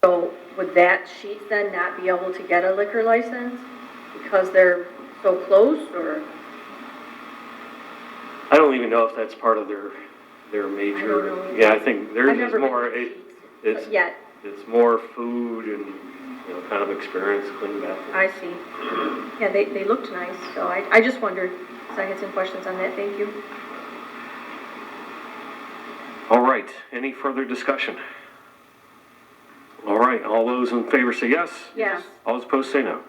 So would that sheet then not be able to get a liquor license because they're so close, or? I don't even know if that's part of their I don't major. know. Yeah, I think theirs I've is never more, been to it's, sheets yet. it's more food and, you know, kind of experience, clean bathroom. I see. Yeah, they looked nice, so I just wondered, because I had some questions on that. Thank you. All right, any further discussion? All right, all those in favor say yes? Yes. All those opposed say no.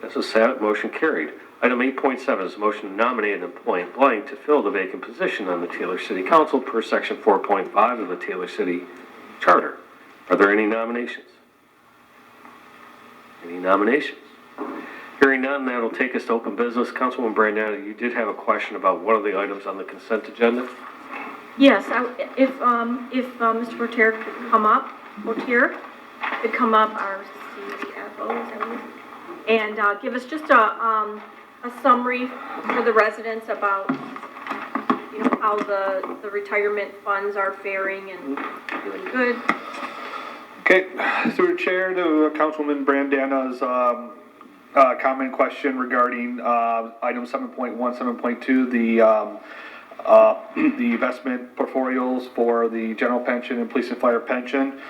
That's a sad motion carried. Item 8.7 is a motion to nominate and appoint blank to fill the vacant position on the Taylor City Council per section 4.5 of the Taylor City Charter. Are there any nominations? Any nominations? Hearing none, that'll take us to open business. Councilwoman Brandana, you did have a question about one of the items on the consent agenda? Yes, if Mr. Botier could come up, our CFO, is that what it is? And give us just a summary for the residents about, you know, how the retirement funds are faring and doing good. Okay, through the chair to Councilwoman Brandana's comment question regarding item 7.1, 7.2, the investment portfolios for the general pension and police and fire pension.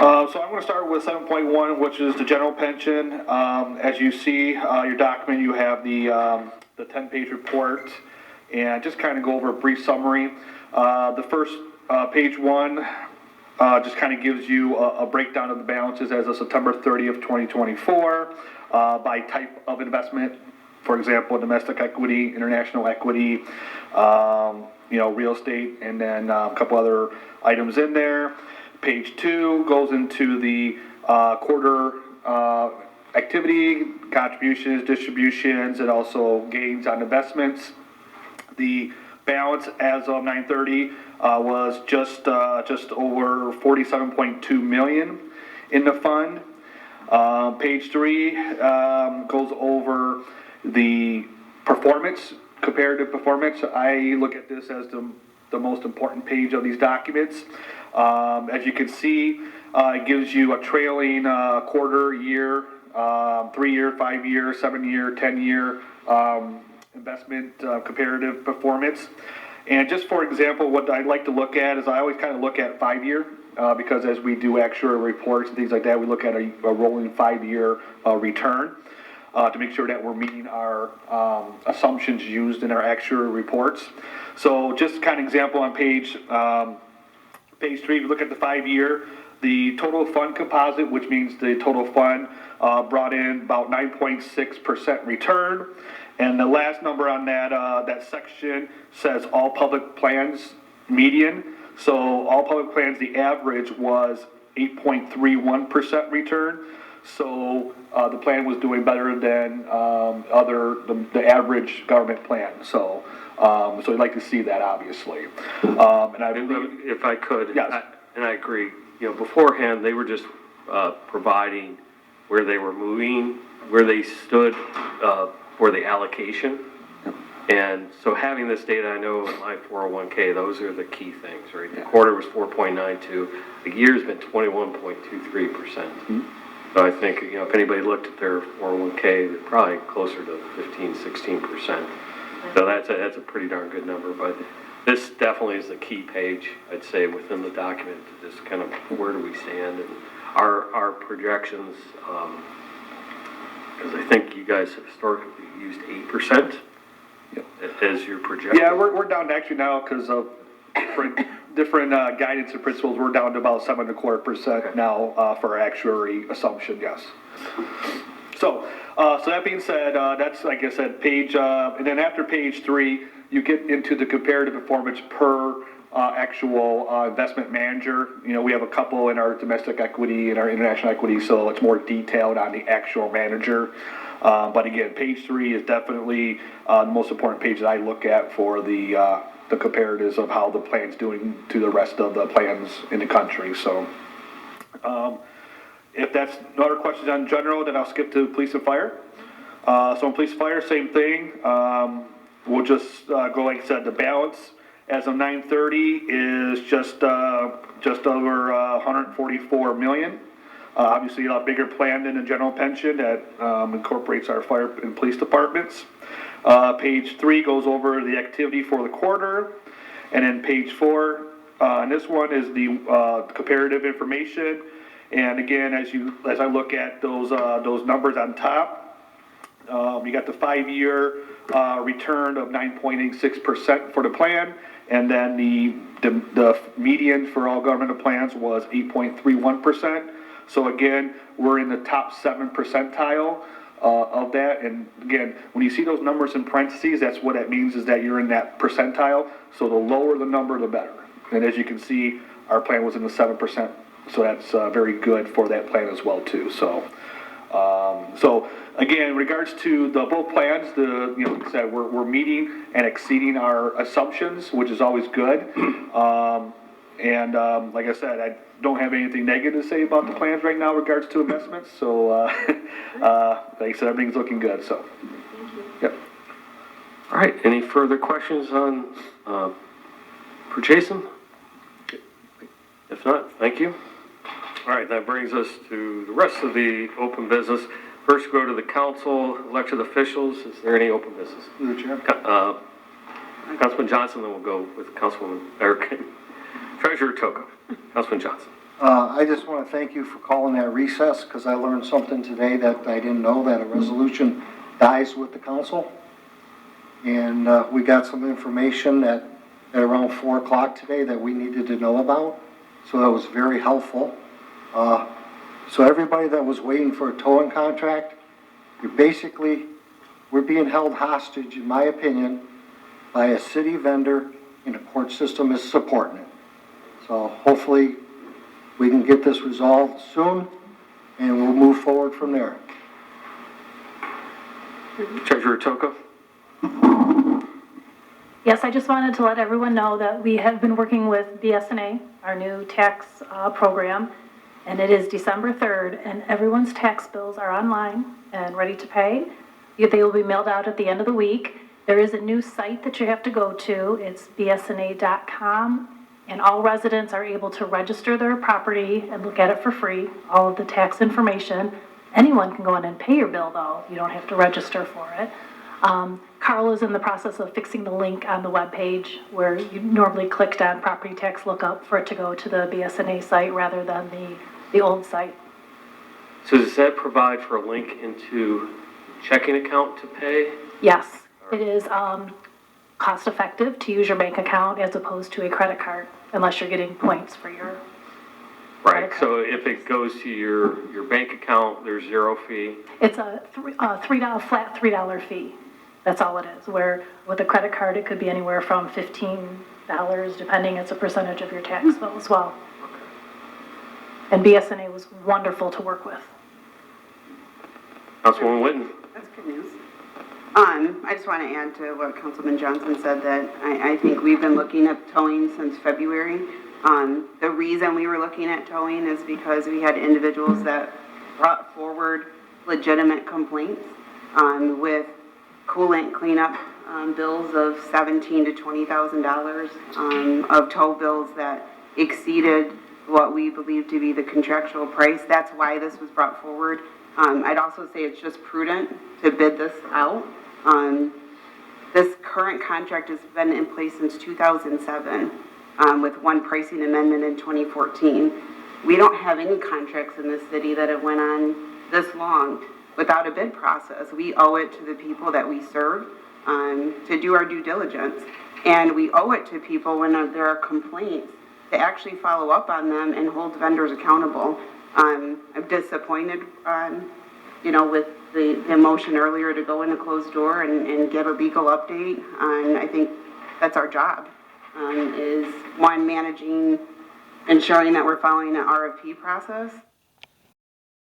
So I'm going to start with 7.1, which is the general pension. As you see, your document, you have the 10-page report, and just kind of go over a brief summary. The first page 1 just kind of gives you a breakdown of the balances as of September 30th, 2024, by type of investment. For example, domestic equity, international equity, real estate, and then a couple other items in there. Page 2 goes into the quarter activity, contributions, distributions, and also gains on investments. The balance as of 9/30 was just over 47.2 million in the fund. Page 3 goes over the performance, comparative performance. I look at this as the most important page of these documents. As you can see, it gives you a trailing quarter, year, 3-year, 5-year, 7-year, 10-year investment comparative performance. And just for example, what I'd like to look at is I always kind of look at 5-year because as we do actuarial reports and things like that, we look at a rolling 5-year return to make sure that we're meeting our assumptions used in our actuarial reports. So just kind of example on page 3, if you look at the 5-year, the total fund composite, which means the total fund brought in about 9.6% return. And the last number on that section says all public plans median. So all public plans, the average was 8.31% return. So the plan was doing better than the average government plan. So we'd like to see that, obviously. And I believe, if I could, yes. And I agree. You know, beforehand they were just providing where they were moving, where they stood for the allocation. And so having this data, I know in my 401k, those are the key things, right? The quarter was 4.92. The year's been 21.23%. Mm-hmm. So I think, you know, if anybody looked at their 401k, they're probably closer to 15, 16%. So that's a pretty darn good number. But this definitely is the key page, I'd say, within the document to just kind of where do we stand and our projections. Because I think you guys have historically used 8% as your projection. Yeah, we're down to actually now because of different guidance and principles. We're down to about 7.25% now for our actuary assumption. Yes. So that being said, that's like I said, page, and then after page 3, you get into the comparative performance per actual investment manager. You know, we have a couple in our domestic equity and our international equity, so it's more detailed on the actual manager. But again, page 3 is definitely the most important page that I look at for the comparatives of how the plan's doing to the rest of the plans in the country. So if that's no other questions on general, then I'll skip to police and fire. So in police and fire, same thing. We'll just go like I said, the balance as of 9/30 is just over 144 million. Obviously, a bigger plan than the general pension that incorporates our fire and police departments. Page 3 goes over the activity for the quarter. And then page 4, and this one is the comparative information. And again, as I look at those numbers on top, you got the 5-year return of 9.86% for the plan, and then the median for all governmental plans was 8.31%. So again, we're in the top 7 percentile of that. And again, when you see those numbers in parentheses, that's what that means, is that you're in that percentile. So the lower the number, the better. And as you can see, our plan was in the 7%. So that's very good for that plan as well too. So, again, in regards to both plans, like I said, we're meeting and exceeding our assumptions, which is always good. Like I said, I don't have anything negative to say about the plans right now in regards to investments. So, like I said, everything's looking good. So, yep. All right, any further questions on, for Jason? If not, thank you. All right, that brings us to the rest of the open business. First, go to the council, elected officials. Is there any open business? Councilman Johnson, then we'll go with Councilwoman, or Treasurer Toko. Councilman Johnson. I just want to thank you for calling that recess, because I learned something today that I didn't know, that a resolution dies with the council. And we got some information at around 4 o'clock today that we needed to know about. So that was very helpful. So everybody that was waiting for a towing contract, we're being held hostage, in my opinion, by a city vendor, and the court system is supporting it. So hopefully we can get this resolved soon, and we'll move forward from there. Treasurer Toko. Yes, I just wanted to let everyone know that we have been working with BSNA, our new tax program, and it is December 3rd, and everyone's tax bills are online and ready to pay. They will be mailed out at the end of the week. There is a new site that you have to go to. It's bsna.com, and all residents are able to register their property and look at it for free, all of the tax information. Anyone can go in and pay your bill, though. You don't have to register for it. Carl is in the process of fixing the link on the webpage where you normally clicked on property tax lookup for it to go to the BSNA site rather than the old site. So does that provide for a link into checking account to pay? Yes, it is cost effective to use your bank account as opposed to a credit card, unless you're getting points for your Right, so if it goes to your bank account, there's 0 fee? It's a flat $3 fee. That's all it is. Where with a credit card, it could be anywhere from $15, depending, it's a percentage of your tax bill as well. And BSNA was wonderful to work with. Councilwoman Witten. That's good news. I just want to add to what Councilman Johnson said, that I think we've been looking at towing since February. The reason we were looking at towing is because we had individuals that brought forward legitimate complaints with coolant cleanup bills of $17,000 to $20,000 of tow bills that exceeded what we believe to be the contractual price. That's why this was brought forward. I'd also say it's just prudent to bid this out. This current contract has been in place since 2007. With one pricing amendment in 2014. We don't have any contracts in this city that have went on this long without a bid process. We owe it to the people that we serve to do our due diligence. And we owe it to people when there are complaints to actually follow up on them and hold vendors accountable. I'm disappointed, with the motion earlier to go in a closed door and give a legal update. I think that's our job. Is one, managing, ensuring that we're following the RFP process,